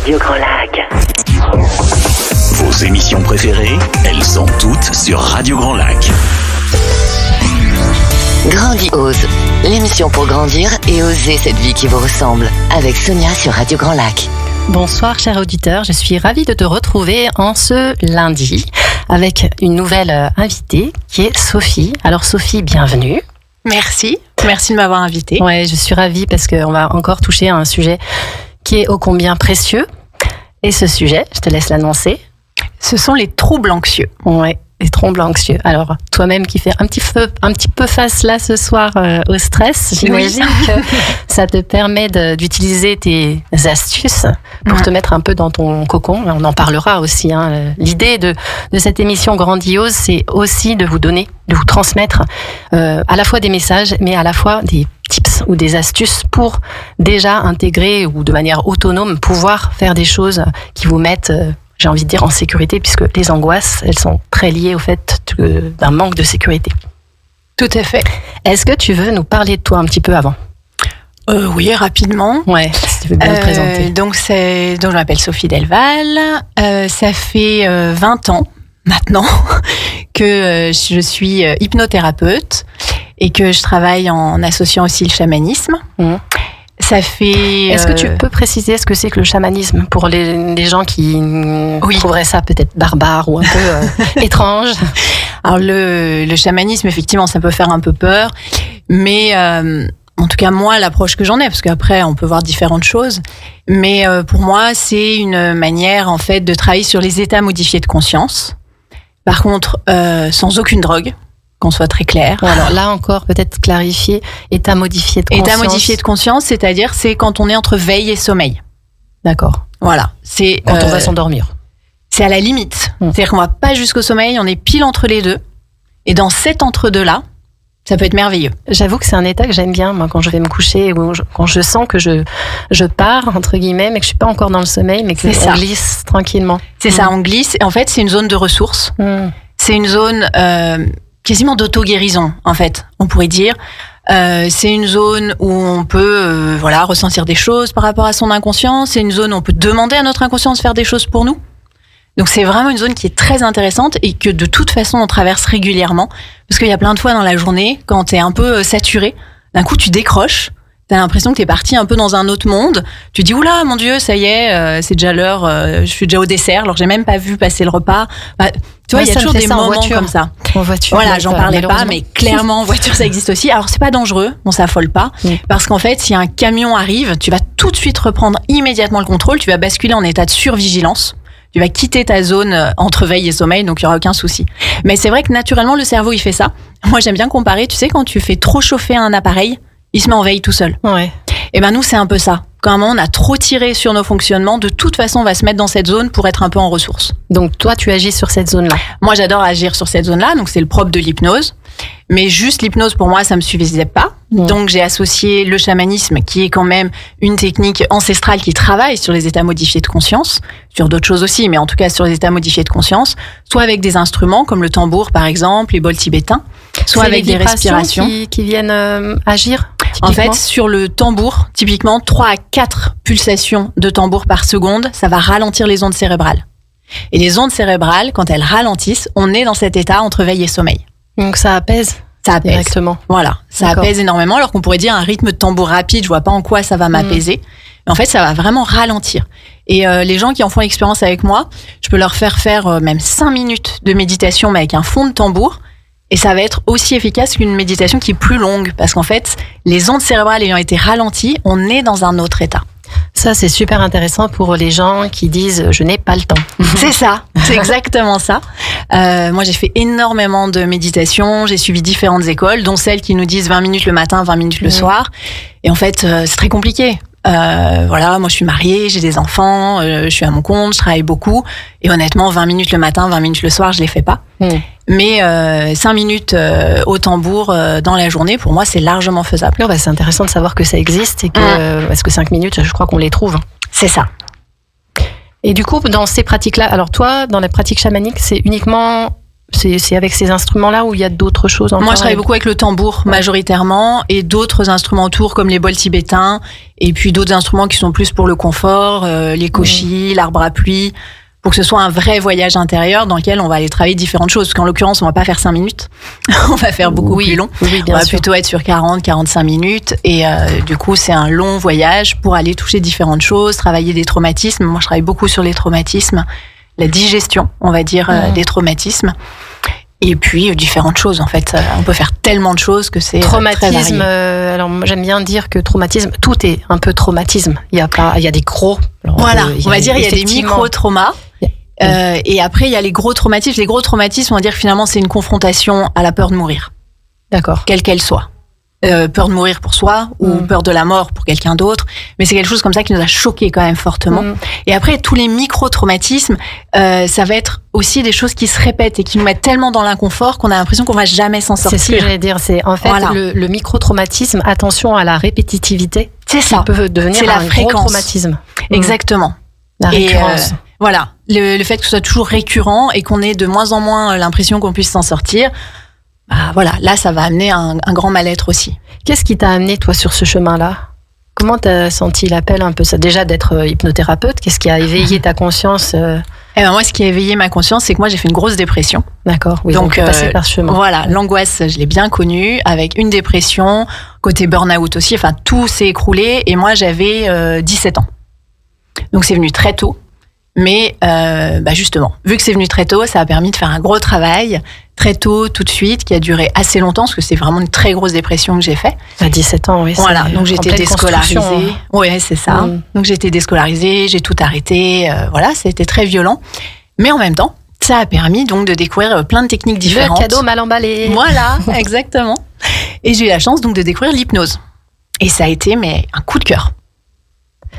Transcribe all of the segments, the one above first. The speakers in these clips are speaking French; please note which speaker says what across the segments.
Speaker 1: Radio Grand Lac.
Speaker 2: Vos émissions préférées, elles sont toutes sur Radio Grand Lac.
Speaker 1: Grandiose, l'émission pour grandir et oser cette vie qui vous ressemble, avec Sonia sur Radio Grand Lac.
Speaker 3: Bonsoir chers auditeurs, je suis ravie de te retrouver en ce lundi avec une nouvelle invitée qui est Sophie. Alors Sophie, bienvenue.
Speaker 4: Merci de m'avoir invitée.
Speaker 3: Ouais, je suis ravie parce qu'on va encore toucher à un sujet qui est ô combien précieux. Et ce sujet, je te laisse l'annoncer.
Speaker 4: Ce sont les troubles anxieux.
Speaker 3: Ouais, les troubles anxieux. Alors, toi-même qui fais un petit peu face là ce soir au stress, j'imagine que ça te permet d'utiliser tes astuces pour te mettre un peu dans ton cocon. On en parlera aussi. L'idée de cette émission grandiose, c'est aussi de vous donner, de vous transmettre à la fois des messages, mais à la fois des tips ou des astuces pour déjà intégrer ou de manière autonome pouvoir faire des choses qui vous mettent j'ai envie de dire en sécurité, puisque les angoisses, elles sont très liées au fait d'un manque de sécurité.
Speaker 4: Tout à fait.
Speaker 3: Est-ce que tu veux nous parler de toi un petit peu avant ?
Speaker 4: Oui, rapidement.
Speaker 3: Ouais, si tu veux bien te présenter.
Speaker 4: Donc je m'appelle Sophie Delval. Ça fait 20 ans maintenant que je suis hypnothérapeute et que je travaille en associant aussi le chamanisme. Ça fait.
Speaker 3: Est-ce que tu peux préciser ce que c'est que le chamanisme pour les gens qui trouveraient ça peut-être barbare ou un peu étrange?
Speaker 4: Alors le chamanisme, effectivement, ça peut faire un peu peur, mais en tout cas moi, l'approche que j'en ai, parce qu'après on peut voir différentes choses, mais pour moi c'est une manière en fait de travailler sur les états modifiés de conscience. Par contre, sans aucune drogue. Qu'on soit très clair.
Speaker 3: Alors là encore, peut-être clarifier, état modifié de conscience.
Speaker 4: État modifié de conscience, c'est-à-dire c'est quand on est entre veille et sommeil.
Speaker 3: D'accord.
Speaker 4: Voilà. C'est
Speaker 3: quand on va s'endormir.
Speaker 4: C'est à la limite. C'est-à-dire qu'on va pas jusqu'au sommeil, on est pile entre les deux. Et dans cet entre-deux-là, ça peut être merveilleux.
Speaker 3: J'avoue que c'est un état que j'aime bien, moi, quand je vais me coucher, ou quand je sens que je pars, entre guillemets, mais que je suis pas encore dans le sommeil, mais que on glisse tranquillement.
Speaker 4: C'est ça, on glisse. En fait, c'est une zone de ressources. C'est une zone quasiment d'auto-guérison, en fait, on pourrait dire. C'est une zone où on peut ressentir des choses par rapport à son inconscient. C'est une zone où on peut demander à notre inconscient de faire des choses pour nous. Donc c'est vraiment une zone qui est très intéressante et que de toute façon on traverse régulièrement. Parce qu'il y a plein de fois dans la journée, quand t'es un peu saturé, d'un coup tu décroches. T'as l'impression que t'es parti un peu dans un autre monde. Tu dis, oula, mon Dieu, ça y est, c'est déjà l'heure, je suis déjà au dessert, alors j'ai même pas vu passer le repas. Tu vois, il y a toujours des moments comme ça.
Speaker 3: En voiture.
Speaker 4: Voilà, j'en parlais pas, mais clairement, en voiture, ça existe aussi. Alors, c'est pas dangereux, on s'affole pas. Parce qu'en fait, si un camion arrive, tu vas tout de suite reprendre immédiatement le contrôle, tu vas basculer en état de survigilance. Tu vas quitter ta zone entre veille et sommeil, donc il y aura aucun souci. Mais c'est vrai que naturellement, le cerveau, il fait ça. Moi, j'aime bien comparer, tu sais, quand tu fais trop chauffer un appareil, il se met en veille tout seul.
Speaker 3: Ouais.
Speaker 4: Et ben nous, c'est un peu ça. Quand à un moment, on a trop tiré sur nos fonctionnements, de toute façon, on va se mettre dans cette zone pour être un peu en ressources.
Speaker 3: Donc toi, tu agis sur cette zone-là.
Speaker 4: Moi, j'adore agir sur cette zone-là, donc c'est le propre de l'hypnose. Mais juste l'hypnose, pour moi, ça me suffisait pas. Donc j'ai associé le chamanisme, qui est quand même une technique ancestrale qui travaille sur les états modifiés de conscience, sur d'autres choses aussi, mais en tout cas sur les états modifiés de conscience, soit avec des instruments comme le tambour, par exemple, les bols tibétains, soit avec des respirations
Speaker 3: qui viennent agir.
Speaker 4: En fait, sur le tambour, typiquement 3 à 4 pulsations de tambour par seconde, ça va ralentir les ondes cérébrales. Et les ondes cérébrales, quand elles ralentissent, on est dans cet état entre veille et sommeil.
Speaker 3: Donc ça apaise.
Speaker 4: Ça apaise.
Speaker 3: Directement.
Speaker 4: Voilà, ça apaise énormément, alors qu'on pourrait dire un rythme de tambour rapide, je vois pas en quoi ça va m'apaiser. Mais en fait, ça va vraiment ralentir. Et les gens qui en font l'expérience avec moi, je peux leur faire même 5 minutes de méditation, mais avec un fond de tambour. Et ça va être aussi efficace qu'une méditation qui est plus longue. Parce qu'en fait, les ondes cérébrales ayant été ralenties, on est dans un autre état.
Speaker 3: Ça, c'est super intéressant pour les gens qui disent « je n'ai pas le temps ».
Speaker 4: C'est ça, c'est exactement ça. Moi, j'ai fait énormément de méditation, j'ai suivi différentes écoles, dont celles qui nous disent 20 minutes le matin, 20 minutes le soir. Et en fait, c'est très compliqué. Moi je suis mariée, j'ai des enfants, je suis à mon compte, je travaille beaucoup. Et honnêtement, 20 minutes le matin, 20 minutes le soir, je les fais pas. Mais 5 minutes au tambour dans la journée, pour moi, c'est largement faisable.
Speaker 3: C'est intéressant de savoir que ça existe et que parce que 5 minutes, je crois qu'on les trouve.
Speaker 4: C'est ça.
Speaker 3: Et du coup, dans ces pratiques-là, alors toi, dans la pratique chamanique, c'est uniquement C'est avec ces instruments-là ou il y a d'autres choses encore?
Speaker 4: Moi, je travaille beaucoup avec le tambour, majoritairement, et d'autres instruments autour, comme les bols tibétains, et puis d'autres instruments qui sont plus pour le confort, les koshis, l'arbre à pluie, pour que ce soit un vrai voyage intérieur dans lequel on va aller travailler différentes choses. Parce qu'en l'occurrence, on va pas faire 5 minutes. On va faire beaucoup plus long.
Speaker 3: Oui, bien
Speaker 4: on va
Speaker 3: sûr.
Speaker 4: plutôt être sur 40, 45 minutes. Et du coup, c'est un long voyage pour aller toucher différentes choses, travailler des traumatismes. Moi, je travaille beaucoup sur les traumatismes, la digestion, on va dire, des traumatismes. Et puis, différentes choses, en fait. On peut faire tellement de choses que c'est
Speaker 3: traumatisme. Alors, moi, j'aime bien dire que traumatisme, tout est un peu traumatisme. Il y a des gros. Alors,
Speaker 4: voilà, on va dire il y a des
Speaker 3: effectivement
Speaker 4: micro-traumas. Et après, il y a les gros traumatismes. Les gros traumatismes, on va dire que finalement, c'est une confrontation à la peur de mourir.
Speaker 3: D'accord.
Speaker 4: Quelle qu'elle soit. Peur de mourir pour soi ou peur de la mort pour quelqu'un d'autre. Mais c'est quelque chose comme ça qui nous a choqués quand même fortement. Et après, tous les micro-traumatismes, ça va être aussi des choses qui se répètent et qui nous mettent tellement dans l'inconfort qu'on a l'impression qu'on va jamais s'en sortir.
Speaker 3: C'est ce que j'allais dire. C'est en fait
Speaker 4: Voilà.
Speaker 3: le micro-traumatisme, attention à la répétitivité.
Speaker 4: C'est ça.
Speaker 3: Qui peut devenir
Speaker 4: C'est la
Speaker 3: un gros
Speaker 4: fréquence.
Speaker 3: traumatisme.
Speaker 4: Exactement.
Speaker 3: La récurrence.
Speaker 4: Voilà, le fait que ce soit toujours récurrent et qu'on ait de moins en moins l'impression qu'on puisse s'en sortir, bah voilà, là ça va amener un grand mal-être aussi.
Speaker 3: Qu'est-ce qui t'a amené toi sur ce chemin-là? Comment t'as senti l'appel un peu ça déjà d'être hypnothérapeute? Qu'est-ce qui a éveillé ta conscience?
Speaker 4: Eh ben moi, ce qui a éveillé ma conscience, c'est que moi j'ai fait une grosse dépression.
Speaker 3: D'accord, oui, donc passé par ce chemin.
Speaker 4: Voilà, l'angoisse, je l'ai bien connue, avec une dépression, côté burn-out aussi, enfin tout s'est écroulé et moi j'avais 17 ans. Donc c'est venu très tôt. Mais justement, vu que c'est venu très tôt, ça a permis de faire un gros travail très tôt, tout de suite, qui a duré assez longtemps, parce que c'est vraiment une très grosse dépression que j'ai fait.
Speaker 3: À 17 ans, oui.
Speaker 4: Voilà, donc j'étais déscolarisée. Ouais, c'est ça. Donc j'étais déscolarisée, j'ai tout arrêté. Voilà, c'était très violent. Mais en même temps, ça a permis donc de découvrir plein de techniques différentes.
Speaker 3: Le cadeau mal emballé.
Speaker 4: Voilà, exactement. Et j'ai eu la chance donc de découvrir l'hypnose. Et ça a été un coup de cœur.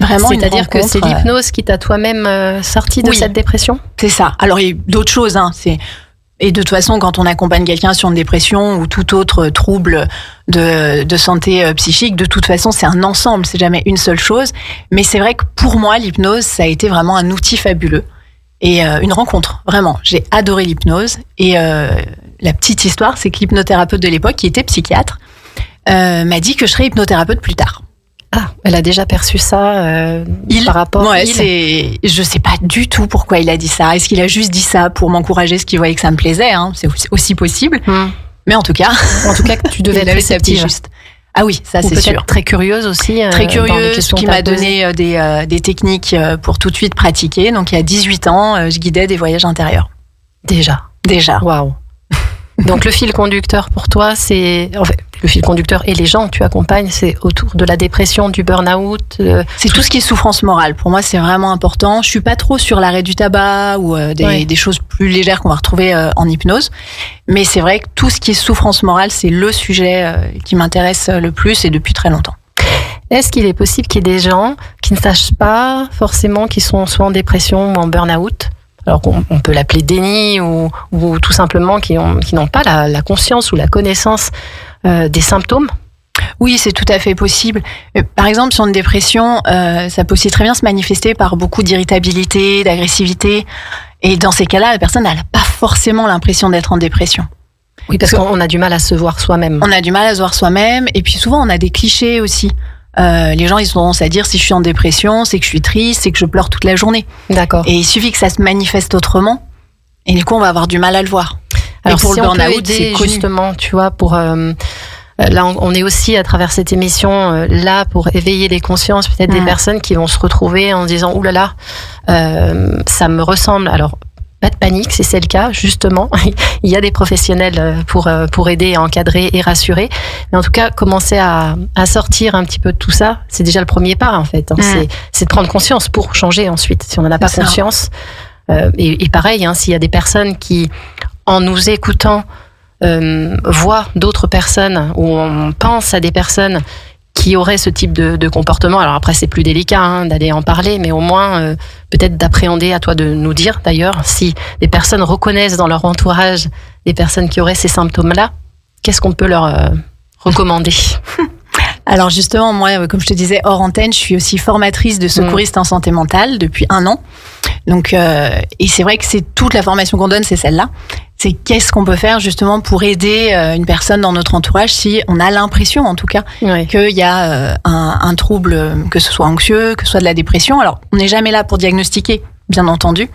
Speaker 4: Vraiment,
Speaker 3: c'est-à-dire que c'est l'hypnose qui t'a toi-même sorti de cette dépression?
Speaker 4: C'est ça. Alors, il y a eu d'autres choses. Et de toute façon, quand on accompagne quelqu'un sur une dépression ou tout autre trouble de santé psychique, de toute façon, c'est un ensemble. C'est jamais une seule chose. Mais c'est vrai que pour moi, l'hypnose, ça a été vraiment un outil fabuleux. Et une rencontre, vraiment. J'ai adoré l'hypnose. Et la petite histoire, c'est que l'hypnothérapeute de l'époque, qui était psychiatre, m'a dit que je serais hypnothérapeute plus tard.
Speaker 3: Ah, elle a déjà perçu ça par rapport à
Speaker 4: je sais pas du tout pourquoi il a dit ça. Est-ce qu'il a juste dit ça pour m'encourager, ce qu'il voyait que ça me plaisait, hein, c'est aussi possible. Mais en tout cas,
Speaker 3: que tu devais être réceptive.
Speaker 4: Juste. Ah oui, ça
Speaker 3: ou
Speaker 4: c'est sûr.
Speaker 3: Très curieuse aussi.
Speaker 4: Très curieuse, qui m'a donné des techniques pour tout de suite pratiquer. Donc il y a 18 ans, je guidais des voyages intérieurs.
Speaker 3: Déjà.
Speaker 4: Waouh.
Speaker 3: Donc le fil conducteur pour toi, c'est le fil conducteur et les gens que tu accompagnes, c'est autour de la dépression, du burn-out.
Speaker 4: C'est tout ce qui est souffrance morale. Pour moi, c'est vraiment important. Je suis pas trop sur l'arrêt du tabac ou des choses plus légères qu'on va retrouver en hypnose. Mais c'est vrai que tout ce qui est souffrance morale, c'est le sujet qui m'intéresse le plus et depuis très longtemps.
Speaker 3: Est-ce qu'il est possible qu'il y ait des gens qui ne sachent pas forcément qu'ils sont soit en dépression ou en burn-out? Alors on peut l'appeler déni ou tout simplement qui n'ont pas la conscience ou la connaissance des symptômes?
Speaker 4: Oui, c'est tout à fait possible. Par exemple, sur une dépression, ça peut aussi très bien se manifester par beaucoup d'irritabilité, d'agressivité. Et dans ces cas-là, la personne n'a pas forcément l'impression d'être en dépression.
Speaker 3: Oui, parce qu'on a du mal à se voir soi-même.
Speaker 4: On a du mal à se voir soi-même. Et puis souvent, on a des clichés aussi. Les gens, ils ont tendance à dire si je suis en dépression, c'est que je suis triste, c'est que je pleure toute la journée.
Speaker 3: D'accord.
Speaker 4: Et il suffit que ça se manifeste autrement. Et du coup, on va avoir du mal à le voir.
Speaker 3: Alors,
Speaker 4: et pour
Speaker 3: si
Speaker 4: le
Speaker 3: on peut
Speaker 4: burn-out, c'est
Speaker 3: aider
Speaker 4: connu.
Speaker 3: justement, tu vois, pour là, on est aussi à travers cette émission là pour éveiller les consciences, peut-être des personnes qui vont se retrouver en se disant ouh là là, ça me ressemble. Alors, pas de panique, si c'est le cas, justement. Il y a des professionnels pour aider, encadrer et rassurer. Mais en tout cas, commencer à sortir un petit peu de tout ça, c'est déjà le premier pas, en fait. C'est de prendre conscience pour changer ensuite. Si on n'en a pas conscience. Et pareil, s'il y a des personnes qui, en nous écoutant, voient d'autres personnes, ou on pense à des personnes qui auraient ce type de comportement. Alors après, c'est plus délicat d'aller en parler, mais au moins peut-être d'appréhender, à toi de nous dire d'ailleurs, si des personnes reconnaissent dans leur entourage des personnes qui auraient ces symptômes-là, qu'est-ce qu'on peut leur recommander?
Speaker 4: Alors justement, moi, comme je te disais hors antenne, je suis aussi formatrice de secouriste en santé mentale depuis 1 an. Donc, et c'est vrai que c'est toute la formation qu'on donne, c'est celle-là. C'est qu'est-ce qu'on peut faire justement pour aider une personne dans notre entourage si on a l'impression, en tout cas, qu'il y a un trouble, que ce soit anxieux, que ce soit de la dépression. Alors, on n'est jamais là pour diagnostiquer, bien entendu.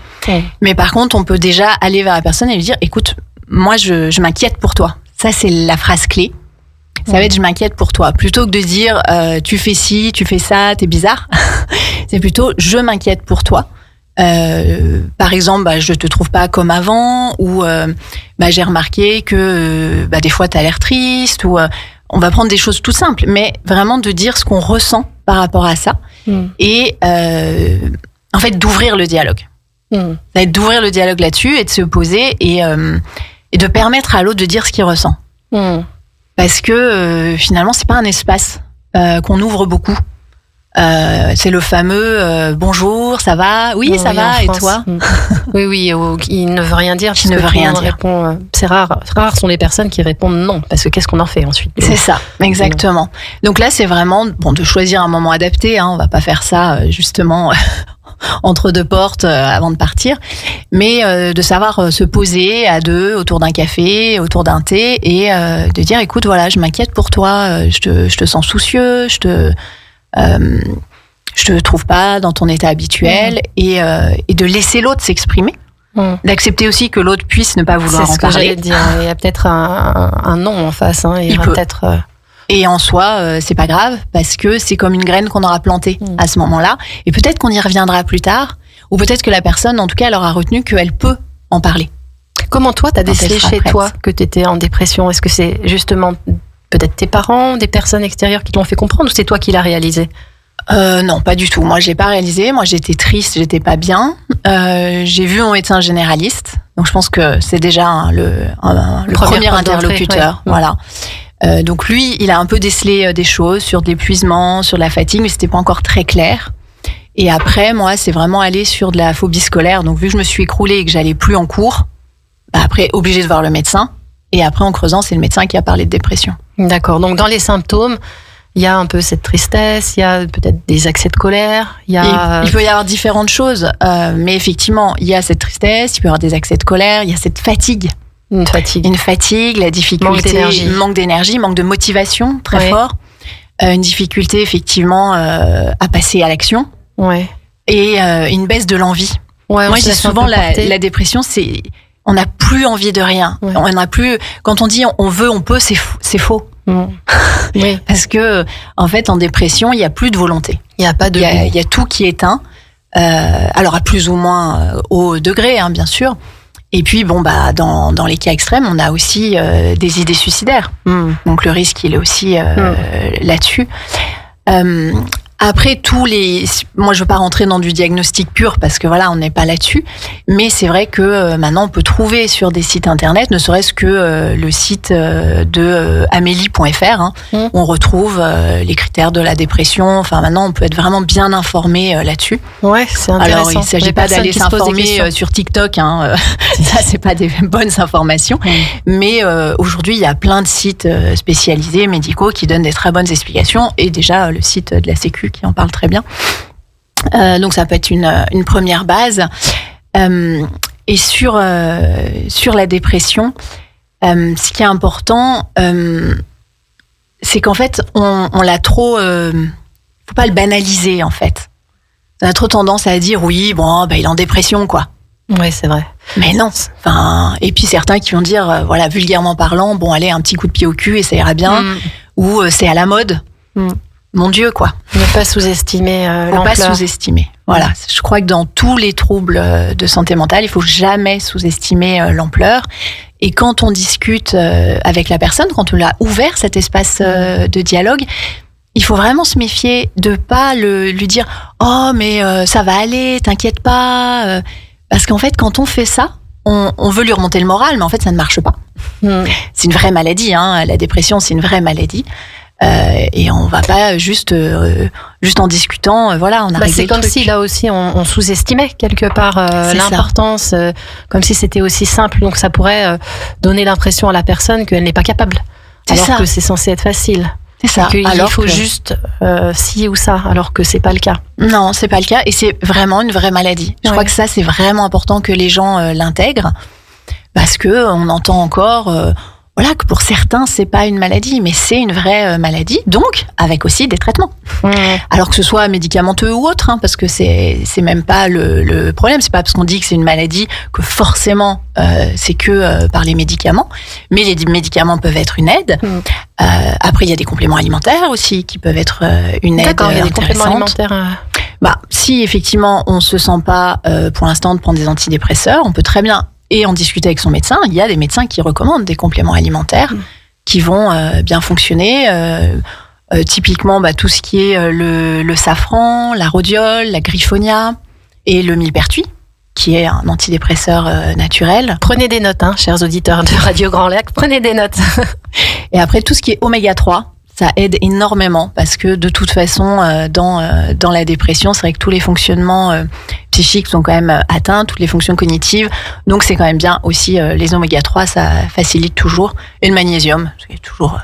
Speaker 4: Mais par contre, on peut déjà aller vers la personne et lui dire, écoute, moi, je m'inquiète pour toi. Ça, c'est la phrase clé. Ça va être je m'inquiète pour toi. Plutôt que de dire tu fais ci, tu fais ça, t'es bizarre. C'est plutôt je m'inquiète pour toi. Par exemple, je te trouve pas comme avant, ou j'ai remarqué que des fois t'as l'air triste, ou on va prendre des choses tout simples, mais vraiment de dire ce qu'on ressent par rapport à ça, et en fait d'ouvrir le dialogue. Ça va être d'ouvrir le dialogue là-dessus et de se poser et de permettre à l'autre de dire ce qu'il ressent. Parce que finalement, c'est pas un espace qu'on ouvre beaucoup. C'est le fameux bonjour, ça va? Oui, ça va, et toi?
Speaker 3: Oui, il ne veut rien dire.
Speaker 4: Il ne veut rien dire.
Speaker 3: Répond, c'est rare. Rares sont les personnes qui répondent non, parce que qu'est-ce qu'on en fait ensuite?
Speaker 4: C'est ça, exactement. Donc là, c'est vraiment de choisir un moment adapté. On va pas faire ça justement entre deux portes avant de partir, mais de savoir se poser à deux autour d'un café, autour d'un thé, et de dire écoute, voilà, je m'inquiète pour toi, je te sens soucieux, je te trouve pas dans ton état habituel, et de laisser l'autre s'exprimer, d'accepter aussi que l'autre puisse ne pas vouloir en parler.
Speaker 3: C'est ce que j'allais dire. Il y a peut-être un non en face. Il peut peut-être.
Speaker 4: Et en soi, c'est pas grave, parce que c'est comme une graine qu'on aura plantée à ce moment-là. Et peut-être qu'on y reviendra plus tard, ou peut-être que la personne, en tout cas, elle aura retenu qu'elle peut en parler.
Speaker 3: Comment toi, t'as décelé chez toi que t'étais en dépression? Est-ce que c'est justement peut-être tes parents, des personnes extérieures qui te l'ont fait comprendre, ou c'est toi qui l'as réalisé?
Speaker 4: Non, pas du tout. Moi, j'ai pas réalisé. Moi, j'étais triste, j'étais pas bien. J'ai vu mon médecin généraliste. Donc, je pense que c'est déjà le premier interlocuteur. Voilà. Donc lui, il a un peu décelé des choses sur de l'épuisement, sur de la fatigue, mais c'était pas encore très clair. Et après, moi, c'est vraiment aller sur de la phobie scolaire. Donc vu que je me suis écroulée et que j'allais plus en cours, après, obligée de voir le médecin. Et après, en creusant, c'est le médecin qui a parlé de dépression.
Speaker 3: D'accord. Donc dans les symptômes, il y a un peu cette tristesse, il y a peut-être des accès de colère. Il
Speaker 4: peut y avoir différentes choses, mais effectivement, il y a cette tristesse, il peut y avoir des accès de colère, il y a cette fatigue. Une fatigue, la difficulté, manque d'énergie, manque de motivation très fort, une difficulté effectivement à passer à l'action, et une baisse de l'envie. Moi, je dis souvent la dépression, c'est on n'a plus envie de rien. On n'a plus, quand on dit on veut, on peut, c'est faux. Parce que en fait, en dépression, il n'y a plus de volonté. Il y a tout qui est éteint. Alors à plus ou moins haut degré, bien sûr. Et puis, dans les cas extrêmes, on a aussi des idées suicidaires. Donc, le risque, il est aussi là-dessus. Après, moi, je veux pas rentrer dans du diagnostic pur parce que voilà, on n'est pas là-dessus. Mais c'est vrai que maintenant, on peut trouver sur des sites internet, ne serait-ce que le site de amélie.fr, où on retrouve les critères de la dépression. Enfin, maintenant, on peut être vraiment bien informé là-dessus.
Speaker 3: Ouais, c'est intéressant.
Speaker 4: Alors, il ne s'agit pas d'aller s'informer sur TikTok. Ça, c'est pas des bonnes informations. Mais aujourd'hui, il y a plein de sites spécialisés, médicaux, qui donnent des très bonnes explications. Et déjà, le site de la Sécu qui en parle très bien. Donc ça peut être une première base. Et sur la dépression, ce qui est important, c'est qu'en fait, on l'a trop... faut pas le banaliser, en fait. On a trop tendance à dire, oui, il est en dépression, quoi.
Speaker 3: Oui, c'est vrai.
Speaker 4: Mais non. Et puis certains qui vont dire, vulgairement parlant, allez, un petit coup de pied au cul et ça ira bien. Ou c'est à la mode. Mon Dieu, quoi.
Speaker 3: Ne pas sous-estimer l'ampleur.
Speaker 4: Faut pas sous-estimer. Voilà. Je crois que dans tous les troubles de santé mentale, il faut jamais sous-estimer l'ampleur. Et quand on discute avec la personne, quand on l'a ouvert cet espace de dialogue, il faut vraiment se méfier de pas lui dire « Oh, mais ça va aller, t'inquiète pas ». Parce qu'en fait, quand on fait ça, on veut lui remonter le moral, mais en fait, ça ne marche pas. C'est une vraie maladie. La dépression, c'est une vraie maladie. Et on va pas juste en discutant, on a réglé le truc.
Speaker 3: C'est comme si là aussi on sous-estimait quelque part l'importance, comme si c'était aussi simple. Donc ça pourrait donner l'impression à la personne qu'elle n'est pas capable, alors que c'est censé être facile.
Speaker 4: C'est ça.
Speaker 3: Il faut juste ci ou ça, alors que c'est pas le cas.
Speaker 4: Non, c'est pas le cas, et c'est vraiment une vraie maladie. Je crois que ça, c'est vraiment important que les gens l'intègrent, parce que on entend encore, voilà, que pour certains, c'est pas une maladie, mais c'est une vraie maladie, donc avec aussi des traitements. Alors que ce soit médicamenteux ou autre, parce que c'est même pas le problème. C'est pas parce qu'on dit que c'est une maladie que forcément c'est que par les médicaments, mais les médicaments peuvent être une aide. Après, il y a des compléments alimentaires aussi qui peuvent être une aide.
Speaker 3: D'accord, il y a des compléments alimentaires.
Speaker 4: Si effectivement on se sent pas pour l'instant de prendre des antidépresseurs, on peut très bien en discuter avec son médecin. Il y a des médecins qui recommandent des compléments alimentaires qui vont bien fonctionner. Typiquement, tout ce qui est le safran, la rhodiole, la griffonia et le millepertuis, qui est un antidépresseur naturel.
Speaker 3: Prenez des notes, chers auditeurs de Radio Grand Lac, prenez des notes.
Speaker 4: Et après, tout ce qui est oméga 3, ça aide énormément, parce que de toute façon, dans la dépression, c'est vrai que tous les fonctionnements psychiques sont quand même atteints, toutes les fonctions cognitives. Donc c'est quand même bien aussi, les oméga 3, ça facilite toujours. Et le magnésium, c'est toujours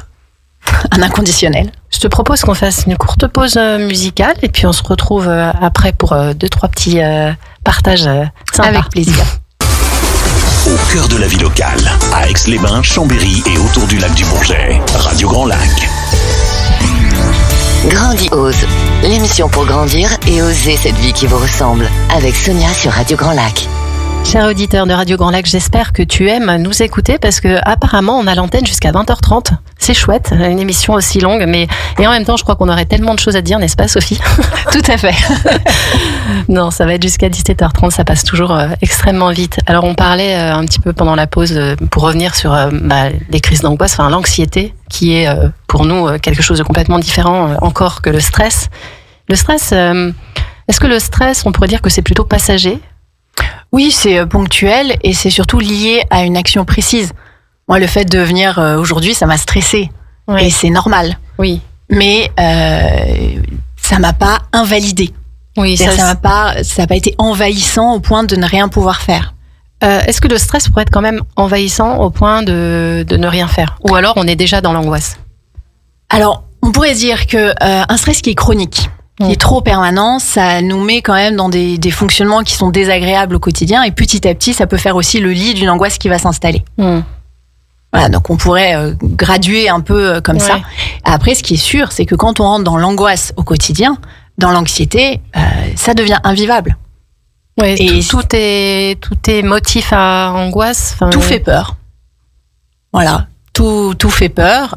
Speaker 4: un inconditionnel.
Speaker 3: Je te propose qu'on fasse une courte pause musicale, et puis on se retrouve après pour 2-3 petits partages sympas.
Speaker 4: Avec plaisir.
Speaker 2: Au cœur de la vie locale, à Aix-les-Bains, Chambéry et autour du lac du Bourget, Radio Grand Lac.
Speaker 1: Grandiose, l'émission pour grandir et oser cette vie qui vous ressemble, avec Sonia sur Radio Grand Lac.
Speaker 3: Chers auditeurs de Radio Grand Lac, j'espère que tu aimes nous écouter, parce que apparemment on a l'antenne jusqu'à 20h30. C'est chouette, une émission aussi longue, et en même temps je crois qu'on aurait tellement de choses à dire, n'est-ce pas Sophie?
Speaker 4: Tout à fait.
Speaker 3: Non, ça va être jusqu'à 17h30, ça passe toujours extrêmement vite. Alors on parlait un petit peu pendant la pause pour revenir sur les crises d'angoisse, enfin l'anxiété, qui est pour nous quelque chose de complètement différent encore que le stress. Le stress, est-ce que le stress, on pourrait dire que c'est plutôt passager?
Speaker 4: Oui, c'est ponctuel, et c'est surtout lié à une action précise. Moi, le fait de venir aujourd'hui, ça m'a stressée. Et c'est normal.
Speaker 3: Oui.
Speaker 4: Mais ça m'a pas invalidée.
Speaker 3: Oui,
Speaker 4: ça n'a pas été envahissant au point de ne rien pouvoir faire.
Speaker 3: Est-ce que le stress pourrait être quand même envahissant au point de ne rien faire? Ou alors on est déjà dans l'angoisse?
Speaker 4: Alors, on pourrait dire que un stress qui est chronique, qui est trop permanent, ça nous met quand même dans des fonctionnements qui sont désagréables au quotidien, et petit à petit, ça peut faire aussi le lit d'une angoisse qui va s'installer. Voilà, donc on pourrait graduer un peu comme ça. Après, ce qui est sûr, c'est que quand on rentre dans l'angoisse au quotidien, dans l'anxiété, ça devient invivable.
Speaker 3: Et tout est motif à angoisse.
Speaker 4: Tout fait peur. Voilà, tout fait peur.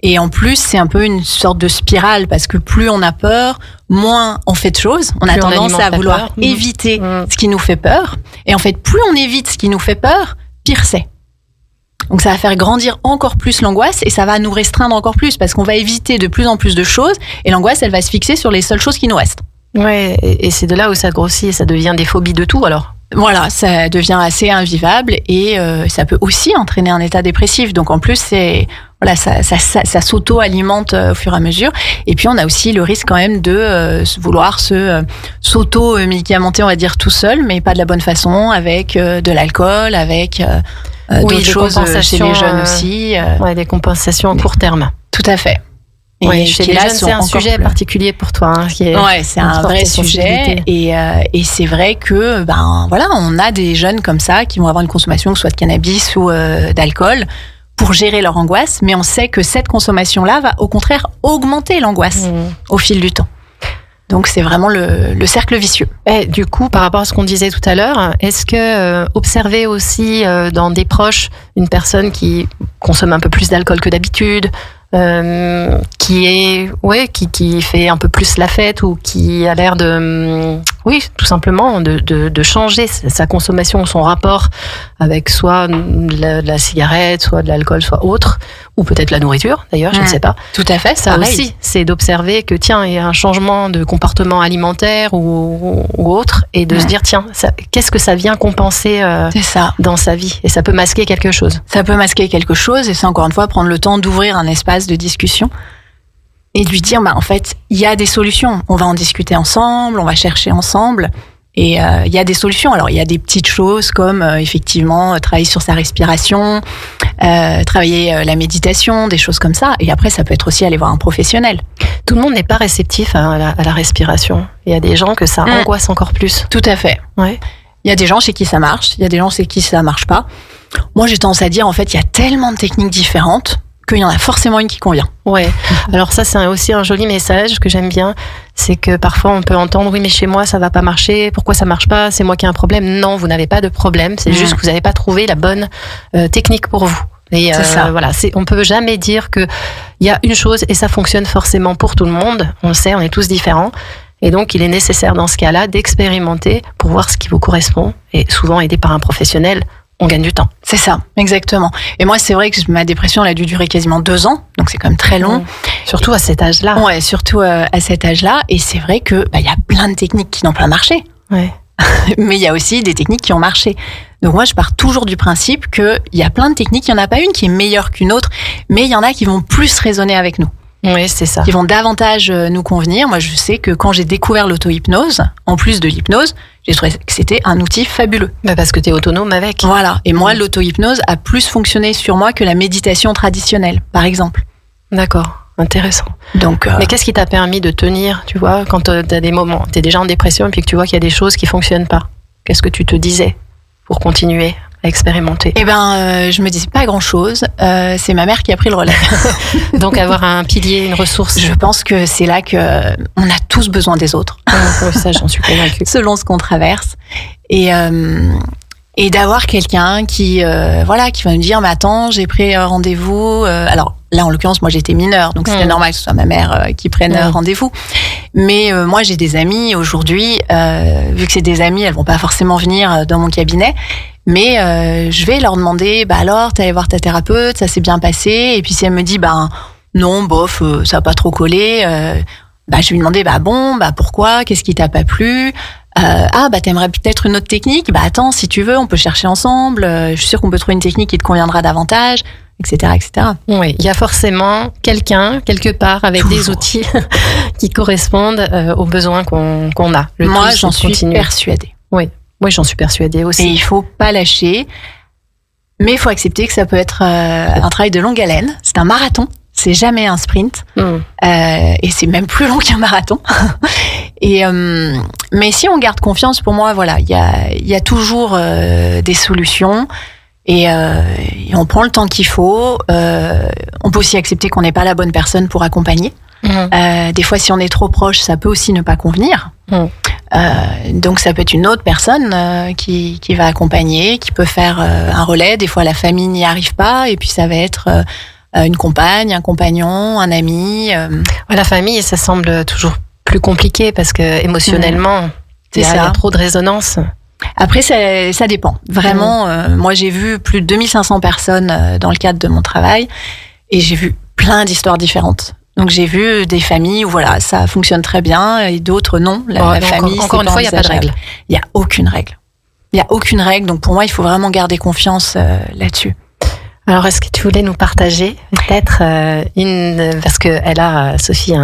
Speaker 4: Et en plus, c'est un peu une sorte de spirale, parce que plus on a peur, moins on fait de choses. On a tendance à vouloir éviter ce qui nous fait peur. Et en fait, plus on évite ce qui nous fait peur, pire c'est. Donc ça va faire grandir encore plus l'angoisse, et ça va nous restreindre encore plus, parce qu'on va éviter de plus en plus de choses, et l'angoisse, elle va se fixer sur les seules choses qui nous restent.
Speaker 3: Ouais, et c'est de là où ça grossit, et ça devient des phobies de tout alors.
Speaker 4: Voilà, ça devient assez invivable, et ça peut aussi entraîner un état dépressif. Donc en plus, ça s'auto-alimente au fur et à mesure. Et puis on a aussi le risque quand même de vouloir s'auto-médicamenter, on va dire, tout seul, mais pas de la bonne façon, avec de l'alcool, avec d'autres choses chez les jeunes aussi.
Speaker 3: Des compensations à court terme.
Speaker 4: Tout à fait.
Speaker 3: Et chez les jeunes, c'est un sujet particulier pour toi.
Speaker 4: C'est un vrai sujet. Et c'est vrai que, on a des jeunes comme ça qui vont avoir une consommation, soit de cannabis ou d'alcool, pour gérer leur angoisse. Mais on sait que cette consommation-là va au contraire augmenter l'angoisse au fil du temps. Donc c'est vraiment le cercle vicieux.
Speaker 3: Et du coup, par rapport à ce qu'on disait tout à l'heure, est-ce que observer aussi dans des proches une personne qui consomme un peu plus d'alcool que d'habitude, qui fait un peu plus la fête, ou qui a l'air de tout simplement de changer sa consommation ou son rapport avec soit de la cigarette, soit de l'alcool, soit autre, ou peut-être la nourriture d'ailleurs, je ne sais pas.
Speaker 4: Tout à fait,
Speaker 3: ça pareil. Aussi, c'est d'observer que tiens, il y a un changement de comportement alimentaire ou autre, et de se dire tiens, qu'est-ce que ça vient compenser dans sa vie, et ça peut masquer quelque chose.
Speaker 4: Ça peut masquer quelque chose, et c'est encore une fois prendre le temps d'ouvrir un espace de discussion et de lui dire en fait il y a des solutions, on va en discuter ensemble, on va chercher ensemble, et il y a des solutions. Alors il y a des petites choses comme effectivement travailler sur sa respiration, travailler la méditation, des choses comme ça. Et après, ça peut être aussi aller voir un professionnel.
Speaker 3: Tout le monde n'est pas réceptif à la respiration. Il y a des gens que ça angoisse encore plus.
Speaker 4: Tout à fait.
Speaker 3: Ouais.
Speaker 4: Il y a des gens chez qui ça marche, il y a des gens chez qui ça marche pas. Moi, j'ai tendance à dire, en fait, il y a tellement de techniques différentes qu'il y en a forcément une qui convient.
Speaker 3: Ouais. Alors ça, c'est aussi un joli message que j'aime bien. C'est que parfois, on peut entendre, oui, mais chez moi, ça va pas marcher. Pourquoi ça marche pas? C'est moi qui ai un problème. Non, vous n'avez pas de problème. C'est juste que vous n'avez pas trouvé la bonne technique pour vous. Et
Speaker 4: c'est ça.
Speaker 3: Voilà, on peut jamais dire que il y a une chose et ça fonctionne forcément pour tout le monde. On le sait, on est tous différents. Et donc, il est nécessaire dans ce cas-là d'expérimenter pour voir ce qui vous correspond. Et souvent, aidé par un professionnel, on gagne du temps.
Speaker 4: C'est ça, exactement. Et moi, c'est vrai que ma dépression, elle a dû durer quasiment 2 ans. Donc, c'est quand même très long.
Speaker 3: Surtout à cet âge-là.
Speaker 4: Ouais, surtout à cet âge-là. Et c'est vrai que y a plein de techniques qui n'ont pas marché.
Speaker 3: Ouais.
Speaker 4: Mais il y a aussi des techniques qui ont marché. Donc moi, je pars toujours du principe qu'il y a plein de techniques. Il n'y en a pas une qui est meilleure qu'une autre, mais il y en a qui vont plus résonner avec nous.
Speaker 3: Oui, c'est ça.
Speaker 4: Qui vont davantage nous convenir. Moi, je sais que quand j'ai découvert l'auto-hypnose, en plus de l'hypnose, j'ai trouvé que c'était un outil fabuleux.
Speaker 3: Parce que tu es autonome avec.
Speaker 4: Voilà. Et moi, l'auto-hypnose a plus fonctionné sur moi que la méditation traditionnelle, par exemple.
Speaker 3: D'accord. Intéressant.
Speaker 4: Donc,
Speaker 3: mais qu'est-ce qui t'a permis de tenir, tu vois, quand tu as des moments, tu es déjà en dépression et puis que tu vois qu'il y a des choses qui fonctionnent pas? Qu'est-ce que tu te disais pour continuer à expérimenter?
Speaker 4: Eh ben, je me disais pas grand-chose. C'est ma mère qui a pris le relais.
Speaker 3: Donc avoir un pilier, une ressource.
Speaker 4: Je pense que c'est là que on a tous besoin des autres.
Speaker 3: Oui, ça, j'en suis convaincue.
Speaker 4: Selon ce qu'on traverse. Et d'avoir quelqu'un qui va nous dire, mais attends, j'ai pris rendez-vous. Alors là, en l'occurrence, moi, j'étais mineure, donc c'était normal que ce soit ma mère qui prenne rendez-vous. Mais moi, j'ai des amis aujourd'hui. Vu que c'est des amis, elles vont pas forcément venir dans mon cabinet. Mais je vais leur demander, alors, t'es allé voir ta thérapeute, ça s'est bien passé. Et puis si elle me dit, non, bof, ça a pas trop collé, je vais lui demander, pourquoi, qu'est-ce qui t'a pas plu? T'aimerais peut-être une autre technique? Attends, si tu veux, on peut chercher ensemble. Je suis sûre qu'on peut trouver une technique qui te conviendra davantage, etc., etc.
Speaker 3: Oui, il y a forcément quelqu'un, quelque part, avec des outils qui correspondent aux besoins qu'on a.
Speaker 4: Moi, j'en suis persuadée.
Speaker 3: Oui, j'en suis persuadée aussi.
Speaker 4: Et il faut pas lâcher. Mais il faut accepter que ça peut être un travail de longue haleine. C'est un marathon. C'est jamais un sprint. Et c'est même plus long qu'un marathon. Mais si on garde confiance, pour moi, voilà, il y a toujours des solutions. Et on prend le temps qu'il faut. On peut aussi accepter qu'on n'est pas la bonne personne pour accompagner. Des fois, si on est trop proche, ça peut aussi ne pas convenir. Donc, ça peut être une autre personne qui va accompagner, qui peut faire un relais. Des fois, la famille n'y arrive pas. Et puis, ça va être une compagne, un compagnon, un ami.
Speaker 3: La famille, ça semble toujours plus compliqué parce que émotionnellement, il y a trop de résonance.
Speaker 4: Après, ça dépend. Vraiment, moi, j'ai vu plus de 2500 personnes dans le cadre de mon travail et j'ai vu plein d'histoires différentes. Donc, j'ai vu des familles où ça fonctionne très bien et d'autres non. La famille,
Speaker 3: encore une fois, il n'y a pas de règle.
Speaker 4: Il n'y a aucune règle. Il n'y a aucune règle. Donc, pour moi, il faut vraiment garder confiance là-dessus.
Speaker 3: Alors, est-ce que tu voulais nous partager peut-être parce que elle a, Sophie,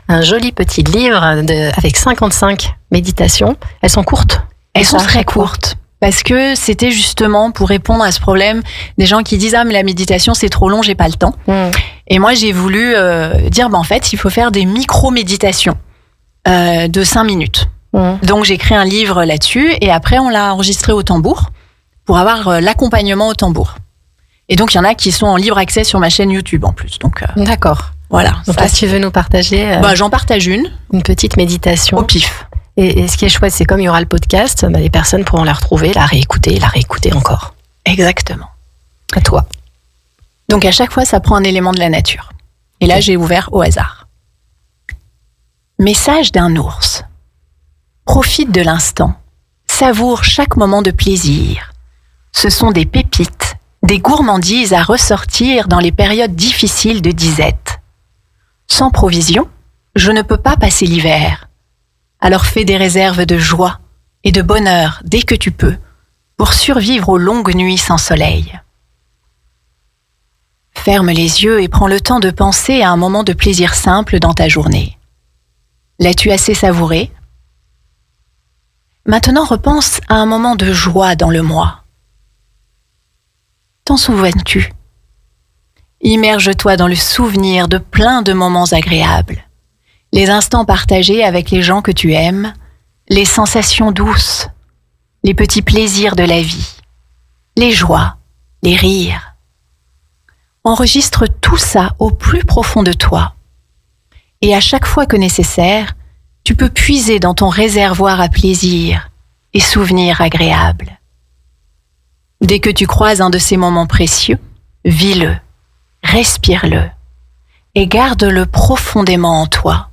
Speaker 3: un joli petit livre avec 55 méditations. Elles sont courtes.
Speaker 4: Elles sont très courtes. Parce que c'était justement pour répondre à ce problème des gens qui disent mais la méditation c'est trop long, j'ai pas le temps. Et moi j'ai voulu dire en fait il faut faire des micro-méditations de 5 minutes. Donc j'ai créé un livre là-dessus et après on l'a enregistré au tambour pour avoir l'accompagnement au tambour. Et donc il y en a qui sont en libre accès sur ma chaîne YouTube en plus. Donc
Speaker 3: d'accord.
Speaker 4: Voilà.
Speaker 3: Donc là, si tu veux nous partager
Speaker 4: j'en partage une
Speaker 3: petite méditation
Speaker 4: au pif.
Speaker 3: Et ce qui est chouette, c'est comme il y aura le podcast, les personnes pourront la retrouver, la réécouter encore.
Speaker 4: Exactement.
Speaker 3: À toi.
Speaker 4: Donc à chaque fois, ça prend un élément de la nature. Et là, j'ai ouvert au hasard. Message d'un ours. Profite de l'instant. Savoure chaque moment de plaisir. Ce sont des pépites, des gourmandises à ressortir dans les périodes difficiles de disette. Sans provision, je ne peux pas passer l'hiver. Alors fais des réserves de joie et de bonheur dès que tu peux pour survivre aux longues nuits sans soleil. Ferme les yeux et prends le temps de penser à un moment de plaisir simple dans ta journée. L'as-tu assez savouré? Maintenant repense à un moment de joie dans le mois. T'en souviens-tu Immerge-toi dans le souvenir de plein de moments agréables. Les instants partagés avec les gens que tu aimes, les sensations douces, les petits plaisirs de la vie, les joies, les rires. Enregistre tout ça au plus profond de toi. Et à chaque fois que nécessaire, tu peux puiser dans ton réservoir à plaisir et souvenirs agréables. Dès que tu croises un de ces moments précieux, vis-le, respire-le et garde-le profondément en toi.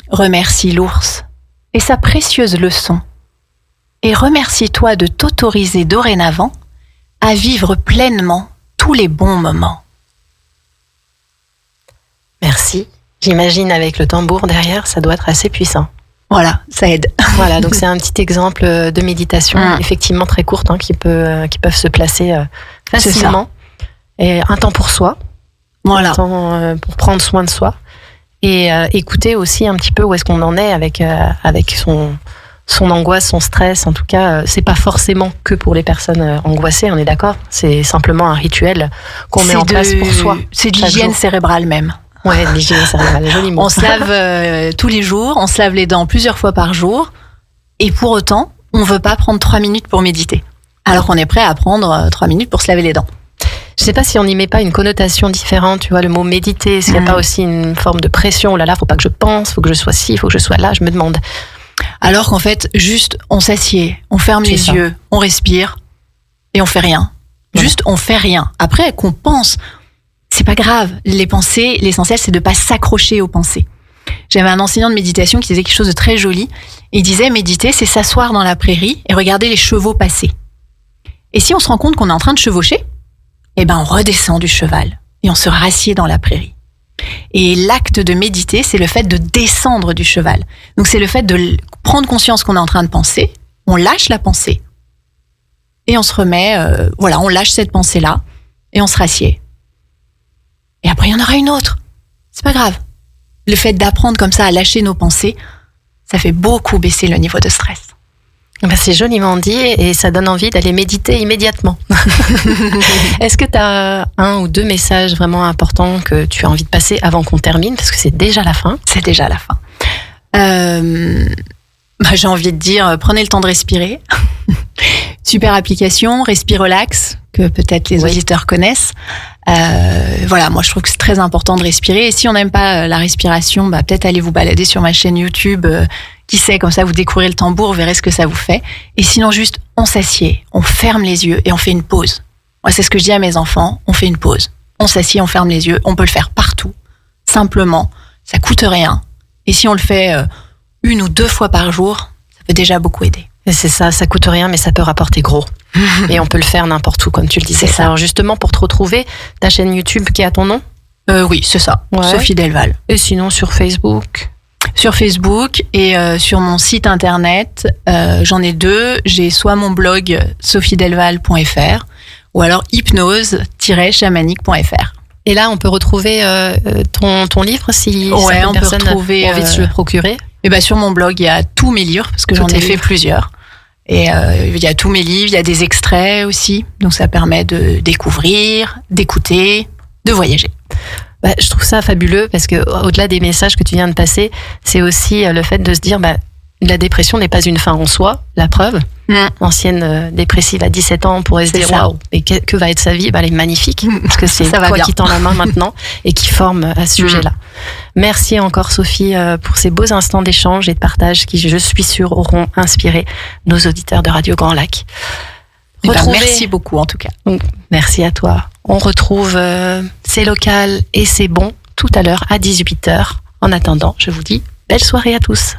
Speaker 4: Remercie l'ours et sa précieuse leçon et remercie-toi de t'autoriser dorénavant à vivre pleinement tous les bons moments.
Speaker 3: Merci. J'imagine avec le tambour derrière, ça doit être assez puissant.
Speaker 4: Voilà, ça aide.
Speaker 3: Voilà, donc c'est un petit exemple de méditation, effectivement très courte, qui peuvent se placer facilement. Et un temps pour soi,
Speaker 4: voilà.
Speaker 3: Un temps pour prendre soin de soi et écouter aussi un petit peu où est-ce qu'on en est avec son angoisse, son stress. En tout cas, c'est pas forcément que pour les personnes angoissées, on est d'accord. C'est simplement un rituel qu'on met en place pour soi.
Speaker 4: C'est de l'hygiène cérébrale même.
Speaker 3: Ouais, l'hygiène cérébrale, joli mot.
Speaker 4: On se lave tous les jours, on se lave les dents plusieurs fois par jour, et pour autant, on veut pas prendre 3 minutes pour méditer, alors qu'on est prêt à prendre 3 minutes pour se laver les dents.
Speaker 3: Je sais pas si on n'y met pas une connotation différente, tu vois, le mot méditer, est-ce qu'il n'y a pas aussi une forme de pression, oh là là, faut pas que je pense, faut que je sois ci, faut que je sois là, je me demande.
Speaker 4: Alors qu'en fait, juste, on s'assied, on ferme les yeux, on respire, et on fait rien. Juste, on fait rien. Après, qu'on pense, c'est pas grave. Les pensées, l'essentiel, c'est de pas s'accrocher aux pensées. J'avais un enseignant de méditation qui disait quelque chose de très joli. Il disait, méditer, c'est s'asseoir dans la prairie et regarder les chevaux passer. Et si on se rend compte qu'on est en train de chevaucher, on redescend du cheval et on se rassied dans la prairie. Et l'acte de méditer, c'est le fait de descendre du cheval. Donc c'est le fait de prendre conscience qu'on est en train de penser, on lâche la pensée et on se remet, on lâche cette pensée-là et on se rassied. Et après, il y en aura une autre. C'est pas grave. Le fait d'apprendre comme ça à lâcher nos pensées, ça fait beaucoup baisser le niveau de stress.
Speaker 3: C'est joliment dit et ça donne envie d'aller méditer immédiatement. Est-ce que tu as 1 ou 2 messages vraiment importants que tu as envie de passer avant qu'on termine? Parce que c'est déjà la fin.
Speaker 4: C'est déjà la fin. J'ai envie de dire, prenez le temps de respirer. Super application, Respire Relax, que peut-être les auditeurs connaissent. Moi je trouve que c'est très important de respirer. Et si on n'aime pas la respiration, peut-être allez vous balader sur ma chaîne YouTube. Qui sait, comme ça vous découvrez le tambour, vous verrez ce que ça vous fait. Et sinon juste, on s'assied, on ferme les yeux et on fait une pause. Moi c'est ce que je dis à mes enfants, on fait une pause. On s'assied, on ferme les yeux, on peut le faire partout. Simplement, ça coûte rien. Et si on le fait 1 ou 2 fois par jour, ça peut déjà beaucoup aider.
Speaker 3: Et c'est ça coûte rien, mais ça peut rapporter gros. Et on peut le faire n'importe où, comme tu le disais.
Speaker 4: C'est ça.
Speaker 3: Alors justement, pour te retrouver, ta chaîne YouTube qui a ton nom?
Speaker 4: Oui, c'est ça, Sophie Delval.
Speaker 3: Et sinon sur Facebook?
Speaker 4: Sur Facebook et sur mon site internet, j'en ai 2. J'ai soit mon blog sophiedelval.fr ou alors hypnose-chamanique.fr.
Speaker 3: Et là, on peut retrouver ton livre si certaines personnes ont envie de se le procurer.
Speaker 4: Et sur mon blog, il y a tous mes livres parce que j'en ai fait plusieurs. Et il y a tous mes livres, il y a des extraits aussi. Donc ça permet de découvrir, d'écouter, de voyager.
Speaker 3: Je trouve ça fabuleux parce que au-delà des messages que tu viens de passer, c'est aussi le fait de se dire la dépression n'est pas une fin en soi, la preuve. L'ancienne dépressive à 17 ans pourrait se dire waouh, mais que va être sa vie? Elle est magnifique parce que c'est toi qui tends la main maintenant et qui forme à ce sujet-là. Merci encore Sophie pour ces beaux instants d'échange et de partage qui, je suis sûre, auront inspiré nos auditeurs de Radio Grand Lac.
Speaker 4: Merci beaucoup en tout cas.
Speaker 3: Merci à toi. On retrouve C'est local et c'est bon tout à l'heure à 18h. En attendant, je vous dis belle soirée à tous.